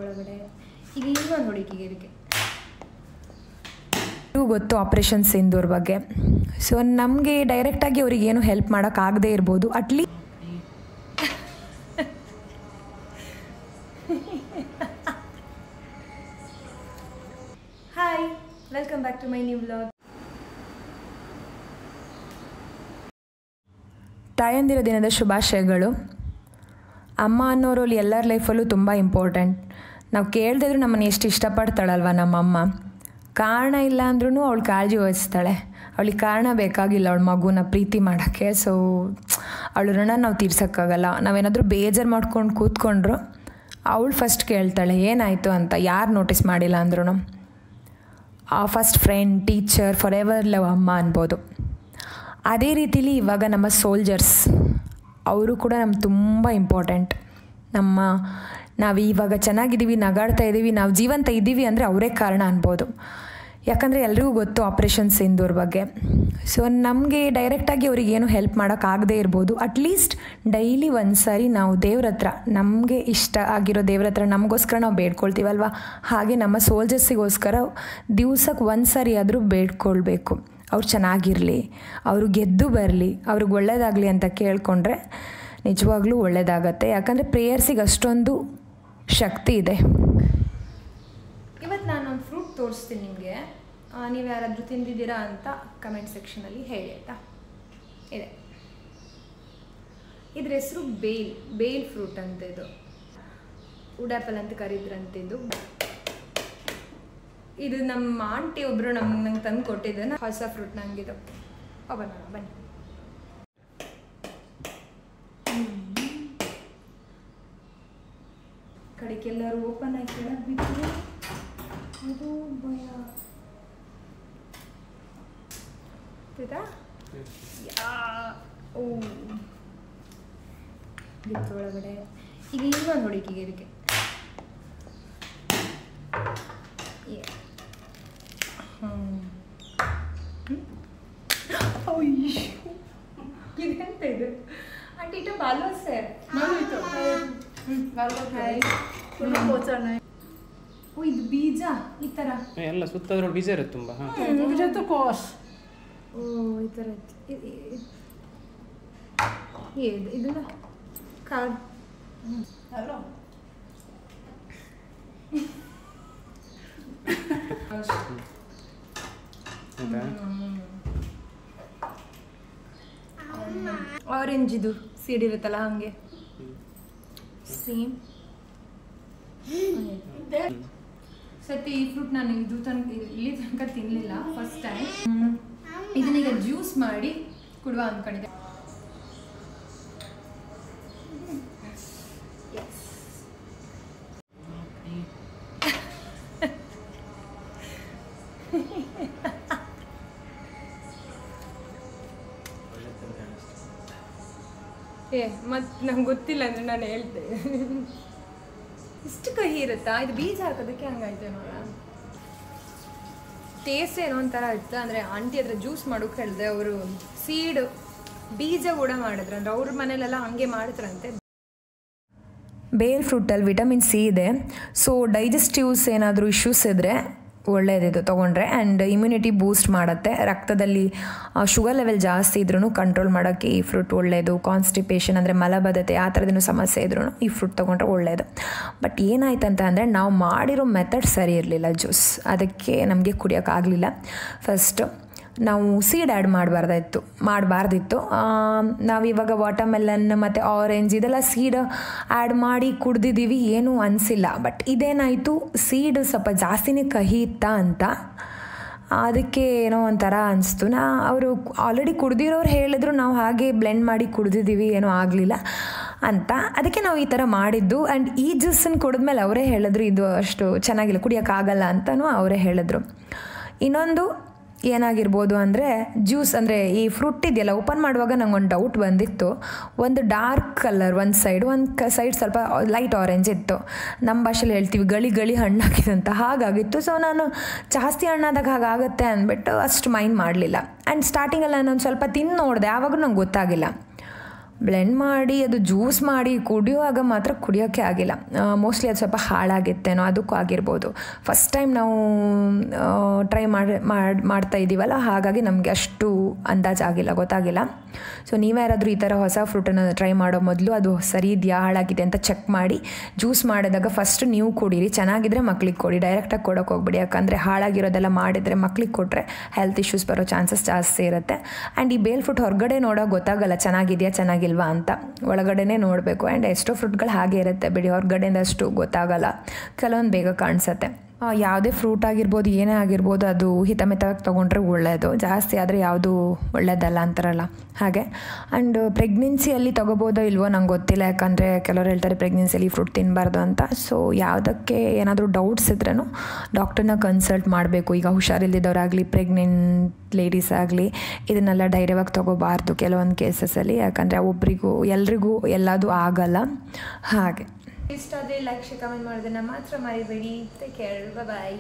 ಒಳಗಡೆ ಈಗ ಇನ್ನೊಂದು ಹುಡುಗಿಗೆ ಇದಕ್ಕೆ ಗೊತ್ತು ಆಪರೇಷನ್ ಸಿಂಧೂರ್ ಬಗ್ಗೆ. ಸೊ ನಮಗೆ ಡೈರೆಕ್ಟಾಗಿ ಅವ್ರಿಗೇನು ಹೆಲ್ಪ್ ಮಾಡೋಕ್ಕಾಗದೇ ಇರ್ಬೋದು. At least hi, welcome back to my new vlog. ತಾಯಂದಿರ ದಿನದ ಶುಭಾಶಯಗಳು. ಅಮ್ಮ ಅನ್ನೋರು ಎಲ್ಲರ ಲೈಫಲ್ಲೂ ತುಂಬ ಇಂಪಾರ್ಟೆಂಟ್. ನಾವು ಕೇಳ್ದಿದ್ರು ನಮ್ಮನ್ನು ಎಷ್ಟು ಇಷ್ಟಪಡ್ತಾಳಲ್ವ ನಮ್ಮಮ್ಮ. ಕಾರಣ ಇಲ್ಲ ಅಂದ್ರೂ ಅವಳು ಕಾಳಜಿ ವಹಿಸ್ತಾಳೆ. ಅವಳಿಗೆ ಕಾರಣ ಬೇಕಾಗಿಲ್ಲ ಅವಳ ಮಗುನ ಪ್ರೀತಿ ಮಾಡೋಕ್ಕೆ. ಸೊ ಅವಳ ಋಣ ನಾವು ತೀರ್ಸೋಕ್ಕಾಗಲ್ಲ. ನಾವೇನಾದರೂ ಬೇಜಾರು ಮಾಡ್ಕೊಂಡು ಕೂತ್ಕೊಂಡ್ರು ಅವಳು ಫಸ್ಟ್ ಕೇಳ್ತಾಳೆ ಏನಾಯಿತು ಅಂತ, ಯಾರು ನೋಟಿಸ್ ಮಾಡಿಲ್ಲ ಅಂದ್ರೂ. First friend, teacher, for ever love ಅಮ್ಮ ಅನ್ಬೋದು. ಅದೇ ರೀತಿಲಿ ಇವಾಗ ನಮ್ಮ ಸೋಲ್ಜರ್ಸ್ ಅವರು ಕೂಡ ನಮ್ಗೆ ತುಂಬ ಇಂಪಾರ್ಟೆಂಟ್. ನಾವು ಇವಾಗ ಚೆನ್ನಾಗಿದ್ದೀವಿ, ನಗಾಡ್ತಾ ಇದ್ದೀವಿ, ನಾವು ಜೀವಂತ ಇದ್ದೀವಿ ಅಂದರೆ ಅವರೇ ಕಾರಣ ಅನ್ಬೋದು. ಯಾಕಂದರೆ ಎಲ್ರಿಗೂ ಗೊತ್ತು ಆಪರೇಷನ್ ಸಿಂಧೂರ್ ಬಗ್ಗೆ. ಸೊ ನಮಗೆ ಡೈರೆಕ್ಟಾಗಿ ಅವ್ರಿಗೇನು ಹೆಲ್ಪ್ ಮಾಡೋಕ್ಕಾಗದೇ ಇರ್ಬೋದು. ಅಟ್ಲೀಸ್ಟ್ ಡೈಲಿ ಒಂದು ಸಾರಿ ನಾವು ದೇವ್ರ ಹತ್ರ, ನಮಗೆ ಇಷ್ಟ ಆಗಿರೋ ದೇವ್ರ ಹತ್ರ ನಮಗೋಸ್ಕರ ನಾವು ಬೇಡ್ಕೊಳ್ತೀವಲ್ವ, ಹಾಗೆ ನಮ್ಮ ಸೋಲ್ಜರ್ಸಿಗೋಸ್ಕರ ದಿವ್ಸಕ್ಕೆ ಒಂದು ಸಾರಿ ಆದರೂ ಬೇಡ್ಕೊಳ್ಬೇಕು. ಅವ್ರು ಚೆನ್ನಾಗಿರಲಿ, ಅವರು ಗೆದ್ದು ಬರಲಿ, ಅವ್ರಿಗೆ ಒಳ್ಳೆಯದಾಗಲಿ ಅಂತ ಕೇಳಿಕೊಂಡ್ರೆ ನಿಜವಾಗ್ಲೂ ಒಳ್ಳೆಯದಾಗತ್ತೆ. ಯಾಕಂದರೆ ಪ್ರೇಯರ್ಸಿಗೆ ಅಷ್ಟೊಂದು ಶಕ್ತಿ ಇದೆ. ಇವತ್ತು ನಾನು ಒಂದು ಫ್ರೂಟ್ ತೋರಿಸ್ತೀನಿ ನಿಮಗೆ. ನೀವು ಯಾರಾದರೂ ತಿಂದಿದ್ದೀರಾ ಅಂತ ಕಮೆಂಟ್ ಸೆಕ್ಷನಲ್ಲಿ ಹೇಳಿ ಆಯಿತಾ. ಇದೆ, ಇದ್ರ ಹೆಸರು ಬೇಲ್ ಫ್ರೂಟ್ ಅಂತ. ಇದು ವುಡ್ ಆ್ಯಪಲ್ ಅಂತ ಕರೀದ್ರಂತಿದ್ದು. ಇದು ನಮ್ಮ ಆಂಟಿ ಒಬ್ಬರು ನಂಗೆ ತಂದು ಕೊಟ್ಟಿದ್ದೆ, ಹೊಸ ಫ್ರೂಟ್ ನಂಗಿದು. ಬನ್ನಿ ಕಡೆಗೆಲ್ಲರೂ ಓಪನ್ ಆಗಿ ಕೆಳಗೆ ಬಿಟ್ಟು ಅದು ಭಯ ಒಳಗಡೆ ಈಗ ಇನ್ನೊಂದು ಹುಡುಗಿಗೆ ಇದಕ್ಕೆ ಇದೆಂತ ಇದು ಆಂಟಿ ಇಟ್ಟು ಬಾಲ್ವ ಸರ್ ಇದು ಬೀಜ ಈ ತರ ಎಲ್ಲ ಸುತ್ತದ್ರ ಬೀಜ ಇರುತ್ತೆ ತುಂಬಾ. ಓ ಈ ತರ ಇದಲ್ಲ ಕಾರ್ಡ್. ಆರೆಂಜ್ ಇದು ಸೀಡ್ ಇರುತ್ತಲ್ಲ ಹಂಗೆ ಸೇಮ್. ಸತಿ ಈ ಫ್ರೂಟ್ ನಾನು ಇಲ್ಲಿ ತನಕ ತಿನ್ನಲಿಲ್ಲ, ಫಸ್ಟ್ ಟೈಮ್. ಇದನ್ನೀಗ ಜ್ಯೂಸ್ ಮಾಡಿ ಕುಡುವ ಅಂದ್ಕೊಂಡಿದ್ದೆ. ಮತ್ತೆ ನಂಗೆ ಗೊತ್ತಿಲ್ಲ ಅಂದರೆ ನಾನು ಹೇಳ್ತೇನೆ. ಇಷ್ಟು ಕಹಿ ಇರುತ್ತಾ? ಇದು ಬೀಜ ಹಾಕೋದಕ್ಕೆ ಹಂಗಾಯ್ತು ನೋಡ. ಟೇಸ್ಟ್ ಏನೋ ಒಂಥರ ಇತ್ತು. ಅಂದರೆ ಆಂಟಿ ಹತ್ರ ಜ್ಯೂಸ್ ಮಾಡೋಕೆ ಹೇಳಿದೆ, ಅವರು ಸೀಡ್ ಬೀಜ ಕೂಡ ಮಾಡಿದ್ರು. ಅಂದರೆ ಅವ್ರ ಮನೇಲೆಲ್ಲ ಹಂಗೆ ಮಾಡಿದ್ರಂತೆ. ಬೇಲ್ ಫ್ರೂಟಲ್ಲಿ ವಿಟಮಿನ್ ಸಿ ಇದೆ. ಸೊ ಡೈಜೆಸ್ಟಿವ್ಸ್ ಏನಾದರೂ ಇಶ್ಯೂಸ್ ಇದ್ದರೆ ಒಳ್ಳೆಯದಿದು ತೊಗೊಂಡ್ರೆ. ಆ್ಯಂಡ್ ಇಮ್ಯುನಿಟಿ ಬೂಸ್ಟ್ ಮಾಡುತ್ತೆ. ರಕ್ತದಲ್ಲಿ ಶುಗರ್ ಲೆವೆಲ್ ಜಾಸ್ತಿ ಇದ್ರೂ ಕಂಟ್ರೋಲ್ ಮಾಡೋಕ್ಕೆ ಈ ಫ್ರೂಟ್ ಒಳ್ಳೆಯದು. ಕಾನ್ಸ್ಟಿಪೇಷನ್ ಅಂದರೆ ಮಲಬದ್ಧತೆ ಆ ಥರದ್ದೇನು ಸಮಸ್ಯೆ ಇದ್ರೂ ಈ ಫ್ರೂಟ್ ತೊಗೊಂಡ್ರೆ ಒಳ್ಳೆಯದು. ಬಟ್ ಏನಾಯ್ತಂತ ಅಂದರೆ ನಾವು ಮಾಡಿರೋ ಮೆಥಡ್ ಸರಿ ಇರಲಿಲ್ಲ ಜ್ಯೂಸ್. ಅದಕ್ಕೆ ನಮಗೆ ಕುಡಿಯೋಕ್ಕಾಗಲಿಲ್ಲ. ಫಸ್ಟು ನಾವು ಸೀಡ್ ಆ್ಯಡ್ ಮಾಡಬಾರ್ದಿತ್ತು. ನಾವಿವಾಗ ವಾಟರ್ಮೆಲನ್ ಮತ್ತು ಆರೆಂಜ್ ಇದೆಲ್ಲ ಸೀಡ್ ಆ್ಯಡ್ ಮಾಡಿ ಕುಡ್ದಿದ್ದೀವಿ, ಏನೂ ಅನಿಸಿಲ್ಲ. ಬಟ್ ಇದೇನಾಯಿತು, ಸೀಡ್ ಸ್ವಲ್ಪ ಜಾಸ್ತಿನೇ ಕಹಿ ಇತ್ತಾ ಅಂತ ಅದಕ್ಕೆ ಏನೋ ಒಂಥರ ಅನಿಸ್ತು. ಅವರು ಆಲ್ರೆಡಿ ಕುಡ್ದಿರೋರು ಹೇಳಿದ್ರು, ನಾವು ಹಾಗೆ ಬ್ಲೆಂಡ್ ಮಾಡಿ ಕುಡ್ದಿದ್ದೀವಿ, ಏನೂ ಆಗಲಿಲ್ಲ ಅಂತ. ಅದಕ್ಕೆ ನಾವು ಈ ಥರ ಮಾಡಿದ್ದು. ಆ್ಯಂಡ್ ಈ ಜ್ಯೂಸನ್ನು ಕುಡಿದ್ಮೇಲೆ ಅವರೇ ಹೇಳಿದ್ರು ಇದು ಅಷ್ಟು ಚೆನ್ನಾಗಿಲ್ಲ, ಕುಡಿಯೋಕ್ಕಾಗಲ್ಲ ಅಂತಲೂ ಅವರೇ ಹೇಳಿದ್ರು. ಇನ್ನೊಂದು ಏನಾಗಿರ್ಬೋದು ಅಂದರೆ ಜ್ಯೂಸ್ ಅಂದರೆ ಈ ಫ್ರೂಟ್ ಇದೆಯಲ್ಲ, ಓಪನ್ ಮಾಡುವಾಗ ನಂಗೊಂದು ಡೌಟ್ ಬಂದಿತ್ತು. ಒಂದು ಡಾರ್ಕ್ ಕಲರ್ ಒಂದು ಸೈಡ್ ಸ್ವಲ್ಪ ಲೈಟ್ ಆರೆಂಜ್ ಇತ್ತು. ನಮ್ಮ ಭಾಷೆಯಲ್ಲಿ ಹೇಳ್ತೀವಿ ಗಳಿ ಹಣ್ಣಾಗಿದೆ ಅಂತ, ಹಾಗಾಗಿತ್ತು. ಸೊ ನಾನು ಜಾಸ್ತಿ ಹಣ್ಣಾದಾಗ ಹಾಗಾಗುತ್ತೆ ಅಂದ್ಬಿಟ್ಟು ಅಷ್ಟು ಮೈಂಡ್ ಮಾಡಲಿಲ್ಲ. ಆ್ಯಂಡ್ ಸ್ಟಾರ್ಟಿಂಗಲ್ಲಿ ನಾನು ಸ್ವಲ್ಪ ತಿಂದು ನೋಡಿದೆ, ಆವಾಗ ನಂಗೆ ಗೊತ್ತಾಗಿಲ್ಲ. ಬ್ಲೆಂಡ್ ಮಾಡಿ ಅದು ಜ್ಯೂಸ್ ಮಾಡಿ ಕುಡಿಯುವಾಗ ಮಾತ್ರ ಕುಡಿಯೋಕ್ಕೆ ಆಗಿಲ್ಲ. ಮೋಸ್ಟ್ಲಿ ಅದು ಸ್ವಲ್ಪ ಹಾಳಾಗಿತ್ತೇನೋ, ಅದಕ್ಕೂ ಆಗಿರ್ಬೋದು. ಫಸ್ಟ್ ಟೈಮ್ ನಾವು ಟ್ರೈ ಮಾಡ್ತಾ ಇದ್ದೀವಲ್ಲ, ಹಾಗಾಗಿ ನಮಗೆ ಅಷ್ಟು ಅಂದಾಜಾಗಿಲ್ಲ, ಗೊತ್ತಾಗಿಲ್ಲ. ಸೊ ನೀವೇ ಯಾರಾದರೂ ಈ ಥರ ಹೊಸ ಫ್ರೂಟನ್ನು ಟ್ರೈ ಮಾಡೋ ಮೊದಲು ಅದು ಸರಿ ಇದೆಯಾ ಹಾಳಾಗಿದೆ ಅಂತ ಚೆಕ್ ಮಾಡಿ ಜ್ಯೂಸ್ ಮಾಡಿದಾಗ ಫಸ್ಟ್ ನೀವು ಕುಡೀರಿ. ಚೆನ್ನಾಗಿದ್ದರೆ ಮಕ್ಳಿಗೆ ಕೊಡಿ, ಡೈರೆಕ್ಟಾಗಿ ಕೊಡೋಕೆ ಹೋಗ್ಬಿಡಿ. ಯಾಕಂದರೆ ಹಾಳಾಗಿರೋದೆಲ್ಲ ಮಾಡಿದರೆ ಮಕ್ಳಿಗೆ ಕೊಟ್ಟರೆ ಹೆಲ್ತ್ ಇಶ್ಯೂಸ್ ಬರೋ ಚಾನ್ಸಸ್ ಜಾಸ್ತಿ ಇರುತ್ತೆ. ಆ್ಯಂಡ್ ಈ ಬೇಲ್ ಫ್ರೂಟ್ ಹೊರಗಡೆ ನೋಡೋಕೆ ಗೊತ್ತಾಗಲ್ಲ ಚೆನ್ನಾಗಿದೆಯಾ ಚೆನ್ನಾಗಿಲ್ವಾ ಅಂತ, ಒಳಗಡೆನೇ ನೋಡಬೇಕು. ಆ್ಯಂಡ್ ಎಷ್ಟೋ ಫ್ರೂಟ್ಗಳು ಹಾಗೆ ಇರುತ್ತೆ ಬಿಡಿ, ಹೊರಗಡೆಯಿಂದ ಅಷ್ಟು ಗೊತ್ತಾಗಲ್ಲ, ಕೆಲವೊಂದು ಬೇಗ ಕಾಣಿಸುತ್ತೆ. ಯಾವುದೇ ಫ್ರೂಟ್ ಆಗಿರ್ಬೋದು, ಏನೇ ಆಗಿರ್ಬೋದು, ಅದು ಹಿತಮಿತವಾಗಿ ತೊಗೊಂಡ್ರೆ ಒಳ್ಳೆಯದು. ಜಾಸ್ತಿ ಆದರೆ ಯಾವುದು ಒಳ್ಳೆಯದಲ್ಲ ಅಂತಾರಲ್ಲ ಹಾಗೆ. ಆ್ಯಂಡ್ ಪ್ರೆಗ್ನೆನ್ಸಿಯಲ್ಲಿ ತೊಗೋಬೋದೋ ಇಲ್ವೋ ನಂಗೆ ಗೊತ್ತಿಲ್ಲ, ಯಾಕಂದರೆ ಕೆಲವರು ಹೇಳ್ತಾರೆ ಪ್ರೆಗ್ನೆನ್ಸಿಯಲ್ಲಿ ಫ್ರೂಟ್ ತಿನ್ನಬಾರ್ದು ಅಂತ. ಸೊ ಯಾವುದಕ್ಕೆ ಏನಾದರೂ ಡೌಟ್ಸ್ ಇದ್ರೂ ಡಾಕ್ಟರ್ನ ಕನ್ಸಲ್ಟ್ ಮಾಡಬೇಕು. ಈಗ ಹುಷಾರಿಲ್ಲದವರಾಗಲಿ, ಪ್ರೆಗ್ನೆಂಟ್ ಲೇಡೀಸ್ ಆಗಲಿ ಇದನ್ನೆಲ್ಲ ಧೈರ್ಯವಾಗಿ ತೊಗೋಬಾರ್ದು ಕೆಲವೊಂದು ಕೇಸಸಲ್ಲಿ, ಯಾಕಂದರೆ ಒಬ್ರಿಗೂ ಎಲ್ರಿಗೂ ಎಲ್ಲದೂ ಆಗಲ್ಲ ಹಾಗೆ. ಇಷ್ಟ ಆದರೆ ಲೈಕ್ ಕಮೆಂಟ್ ಮಾಡೋದನ್ನು ಮಾತ್ರ ಮರಿಬೇಡಿ. ಟೇಕ್ ಕೇರ್, ಬಾಯ್.